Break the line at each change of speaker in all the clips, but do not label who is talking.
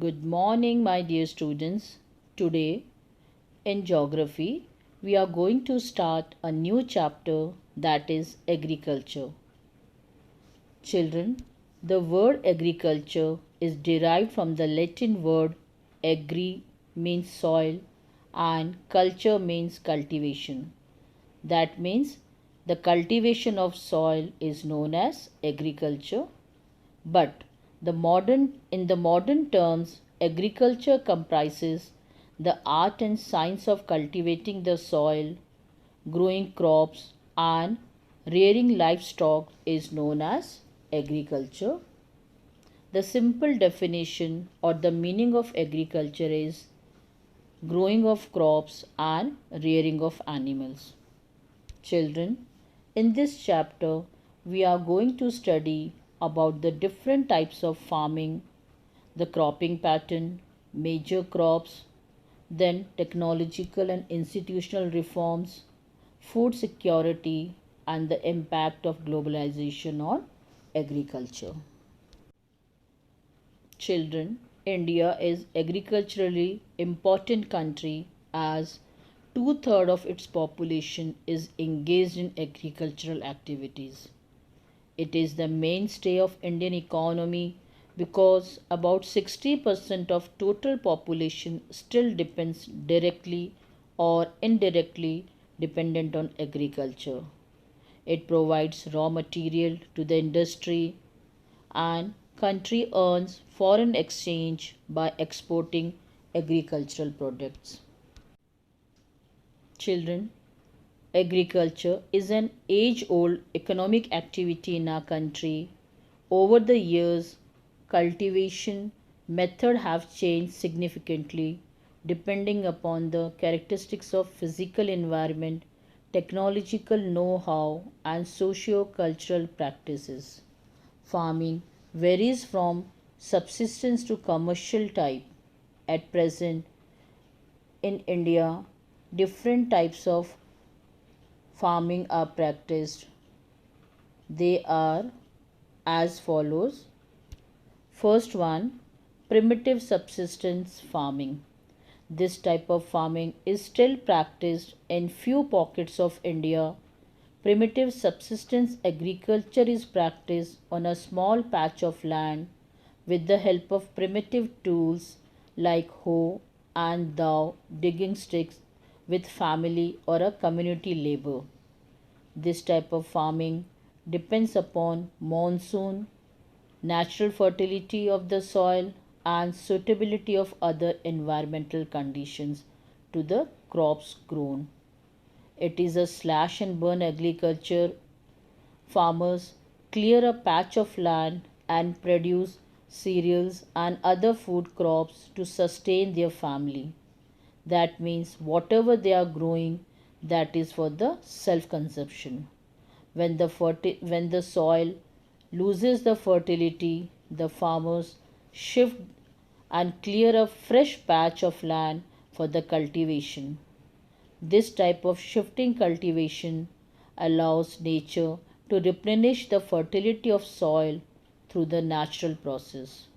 Good morning, my dear students. Today, in geography, we are going to start a new chapter, that is agriculture. Children, the word agriculture is derived from the Latin word agri means soil and culture means cultivation. That means the cultivation of soil is known as agriculture. But in the modern terms, agriculture comprises the art and science of cultivating the soil, growing crops, and rearing livestock is known as agriculture. The simple definition or the meaning of agriculture is growing of crops and rearing of animals. Children, in this chapter, we are going to study about the different types of farming, the cropping pattern, major crops, then technological and institutional reforms, food security, and the impact of globalization on agriculture. Children, India is agriculturally important country as two-thirds of its population is engaged in agricultural activities. It is the mainstay of Indian economy because about 60% of total population still depends directly or indirectly dependent on agriculture. It provides raw material to the industry and country earns foreign exchange by exporting agricultural products. Children, agriculture is an age old economic activity in our country. Over the years, cultivation methods have changed significantly depending upon the characteristics of physical environment, technological know-how, and socio-cultural practices. Farming varies from subsistence to commercial type. At present, in India, different types of farming are practiced. They are as follows. First one, primitive subsistence farming. This type of farming is still practiced in few pockets of India. Primitive subsistence agriculture is practiced on a small patch of land with the help of primitive tools like hoe and dhow, digging sticks with family or a community labor. This type of farming depends upon monsoon, natural fertility of the soil, and suitability of other environmental conditions to the crops grown. It is a slash and burn agriculture. Farmers clear a patch of land and produce cereals and other food crops to sustain their family. That means whatever they are growing, that is for the self consumption. When the soil loses the fertility, the farmers shift and clear a fresh patch of land for the cultivation. This type of shifting cultivation allows nature to replenish the fertility of soil through the natural process.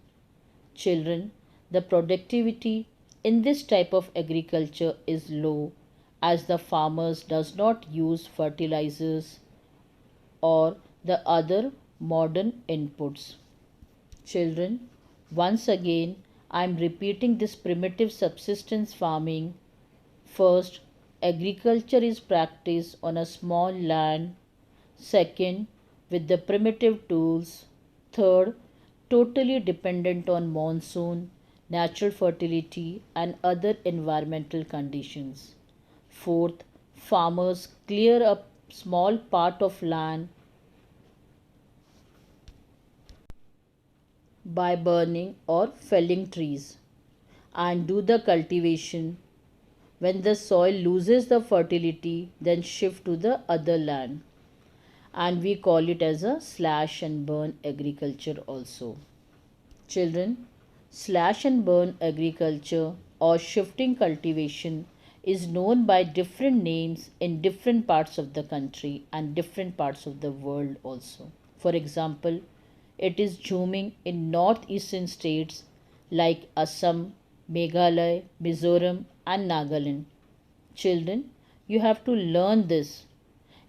Children, the productivity in this type of agriculture is low as the farmers does not use fertilizers or the other modern inputs. Children, once again I am repeating this primitive subsistence farming. First, agriculture is practiced on a small land. Second, with the primitive tools. Third, totally dependent on monsoon, natural fertility, and other environmental conditions. Fourth, farmers clear a small part of land by burning or felling trees and do the cultivation. When the soil loses the fertility, then shift to the other land. And we call it as a slash and burn agriculture also. Children, slash and burn agriculture or shifting cultivation is known by different names in different parts of the country and different parts of the world also. For example, it is zooming in northeastern states, like Assam, Meghalaya, Mizoram, and Nagaland. Children, you have to learn this.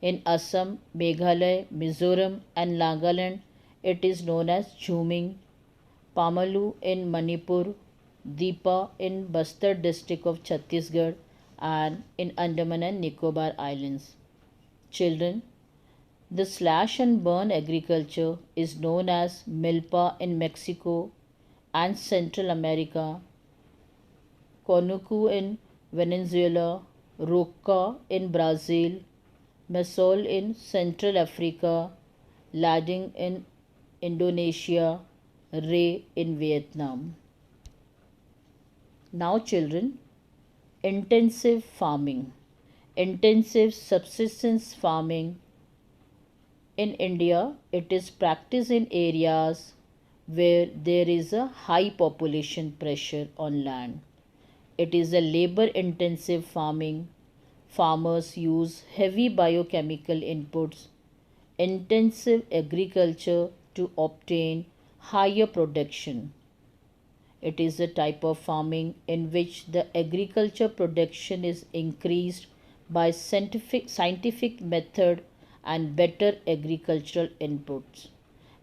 In Assam, Meghalaya, Mizoram, and Nagaland, it is known as Jhuming. Pamalu in Manipur, Deepa in Bastar district of Chhattisgarh, and in Andaman and Nicobar Islands. Children, the slash and burn agriculture is known as milpa in Mexico and Central America, Conuco in Venezuela, Roca in Brazil, Masol in Central Africa, Lading in Indonesia, Ray in Vietnam. Now, children, intensive farming. Intensive subsistence farming in India, it is practiced in areas where there is a high population pressure on land. It is a labor intensive farming. Farmers use heavy biochemical inputs, intensive agriculture to obtain higher production. It is a type of farming in which the agriculture production is increased by scientific method and better agricultural inputs.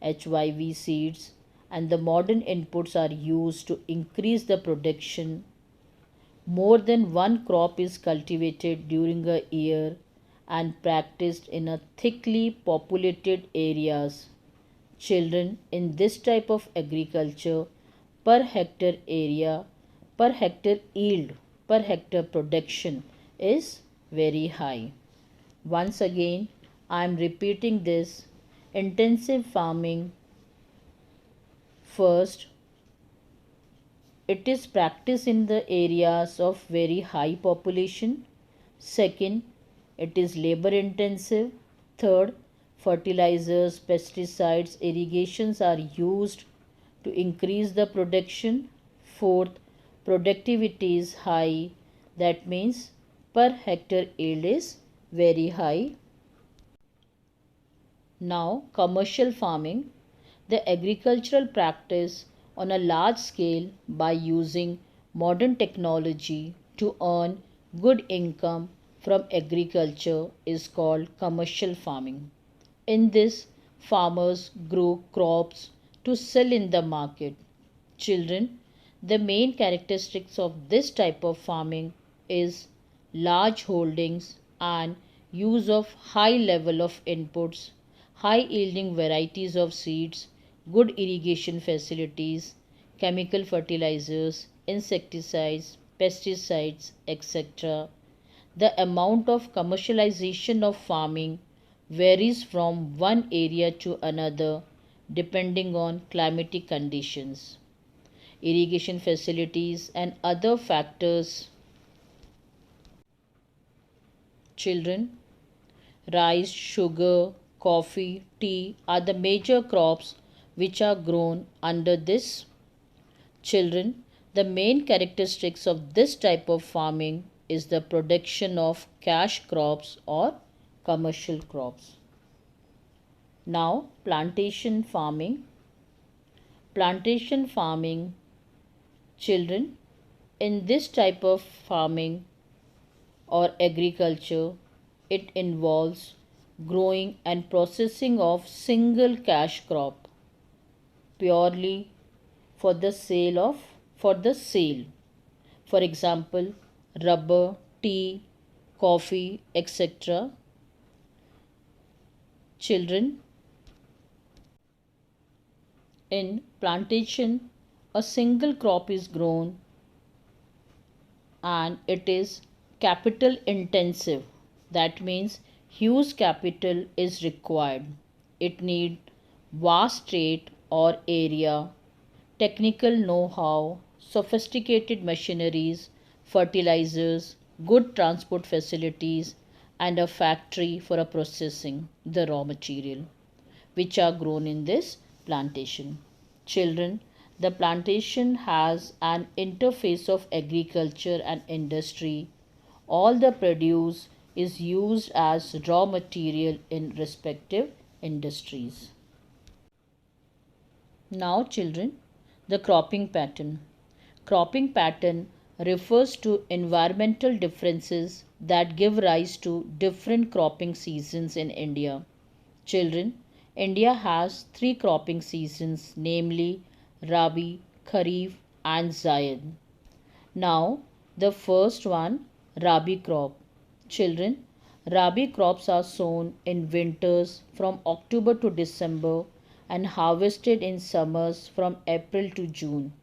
HYV seeds and the modern inputs are used to increase the production. More than one crop is cultivated during a year and practiced in a thickly populated areas. Children, in this type of agriculture, per hectare area, per hectare yield, per hectare production is very high. Once again, I am repeating this. Intensive farming, first, it is practiced in the areas of very high population. Second, it is labor intensive. Third, fertilizers, pesticides, irrigations are used to increase the production. Fourth, productivity is high. That means per hectare yield is very high. Now, commercial farming, the agricultural practice on a large scale by using modern technology to earn good income from agriculture is called commercial farming. In this, farmers grow crops to sell in the market. Children, the main characteristics of this type of farming is large holdings and use of high level of inputs, high yielding varieties of seeds, good irrigation facilities, chemical fertilizers, insecticides, pesticides, etc. The amount of commercialization of farming varies from one area to another depending on climatic conditions, irrigation facilities, and other factors. Children, rice, sugar, coffee, tea are the major crops which are grown under this. Children, the main characteristics of this type of farming is the production of cash crops or commercial crops. Now, plantation farming. Plantation farming, children, in this type of farming or agriculture, it involves growing and processing of single cash crop purely for the sale. For example, rubber, tea, coffee, etc. Children, in plantation, a single crop is grown and it is capital intensive. That means huge capital is required. It needs vast trade or area, technical know-how, sophisticated machineries, fertilizers, good transport facilities, and a factory for processing the raw material which are grown in this plantation. Children, the plantation has an interface of agriculture and industry. All the produce is used as raw material in respective industries. Now, children, the cropping pattern. Cropping pattern refers to environmental differences that give rise to different cropping seasons in India. Children, India has three cropping seasons, namely Rabi, Kharif, and Zaid. Now, the first one, Rabi crop. Children, Rabi crops are sown in winters from October to December and harvested in summers from April to June.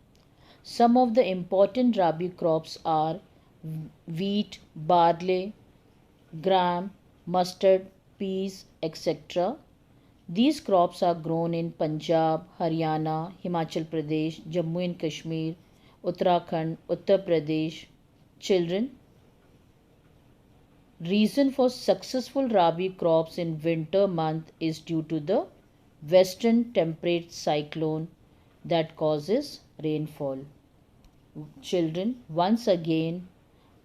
Some of the important Rabi crops are wheat, barley, gram, mustard, peas, etc. These crops are grown in Punjab, Haryana, Himachal Pradesh, Jammu and Kashmir, Uttarakhand, Uttar Pradesh. Children, reason for successful Rabi crops in winter month is due to the western temperate cyclone that causes rainfall. Children, once again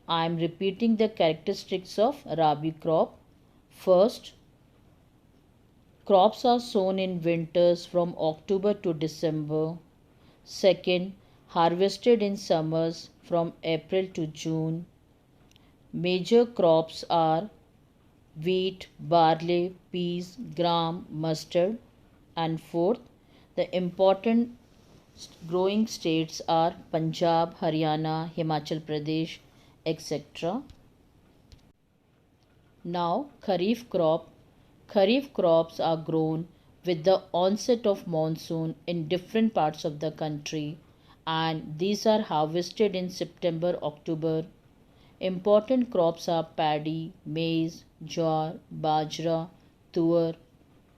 I am repeating the characteristics of Rabi crop. First, crops are sown in winters from October to December. Second, harvested in summers from April to June. Major crops are wheat, barley, peas, gram, mustard. And fourth, the important growing states are Punjab, Haryana, Himachal Pradesh, etc. Now, Kharif crop. Kharif crops are grown with the onset of monsoon in different parts of the country, and these are harvested in September October. Important crops are paddy, maize, jowar, bajra, tur,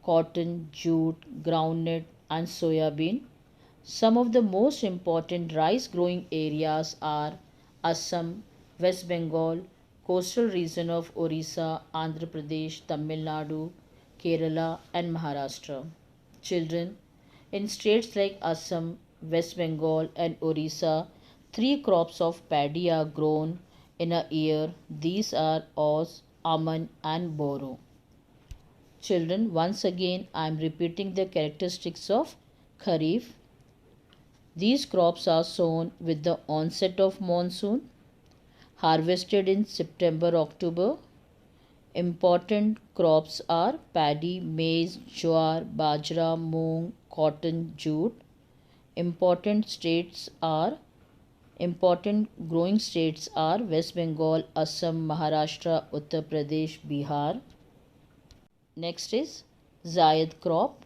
cotton, jute, groundnut, and soybean. Some of the most important rice growing areas are Assam, West Bengal, coastal region of Orissa, Andhra Pradesh, Tamil Nadu, Kerala, and Maharashtra. Children, in states like Assam, West Bengal, and Orissa, three crops of paddy are grown in a year. These are Oz, Aman, and Boro. Children, once again I am repeating the characteristics of Kharif. These crops are sown with the onset of monsoon, harvested in September October. Important crops are paddy, maize, jowar, bajra, moong, cotton, jute. Important states are Important growing states are West Bengal, Assam, Maharashtra, Uttar Pradesh, Bihar. Next is Zaid crop.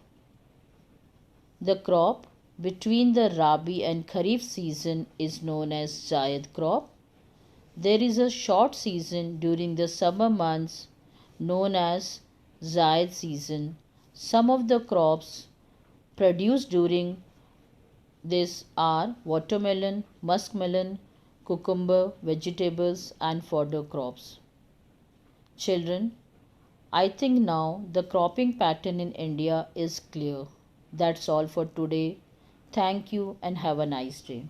The crop between the Rabi and Kharif season is known as Zaid crop. There is a short season during the summer months known as Zaid season. Some of the crops produced during this are watermelon, muskmelon, cucumber, vegetables, and fodder crops. Children, I think now the cropping pattern in India is clear. That's all for today. Thank you and have a nice day.